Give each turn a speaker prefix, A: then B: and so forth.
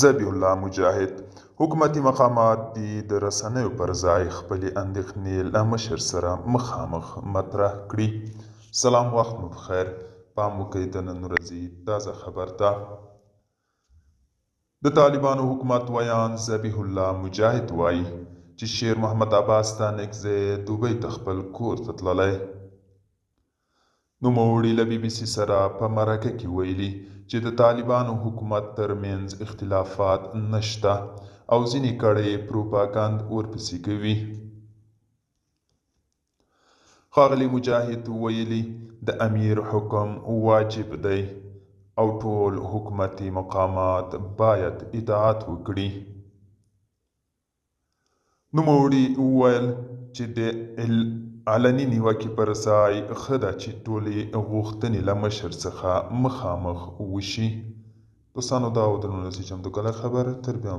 A: ذبیح الله مجاهد حکومتي مقامات دي د رسنیو پر ځای خپلې اندېښنې له مشر سره مخامخ مطرح کړي. سلام، وخت مو بخیر. پام وکړئ د نن ورځې تازه خبر ته. د طالبانو حکومت ویان ذبیح الله مجاهد وایي چې شیر محمد عباس ستانکزی دوبۍ ته خپل کور ته تللی. نوموړي له BBC سره په مرکه کې ویلي چې د طالبانو حکومت ترمنځ اختلافات نشته او ځینې کړۍ پروپاګند ورپسې کوي. ښاغلي مجاهد ویلي د امیر حکم واجب دی او ټول حکومتي مقامات باید اطاعت وکړي. نوموړي وویل چې د علني نیوکې پر ځای ښه ده چې ټولې غوښتنې له مشر څخه مخامخ وشي. دوستانو، دا و د نن ورځې چمتو کړه خبر. تر بیا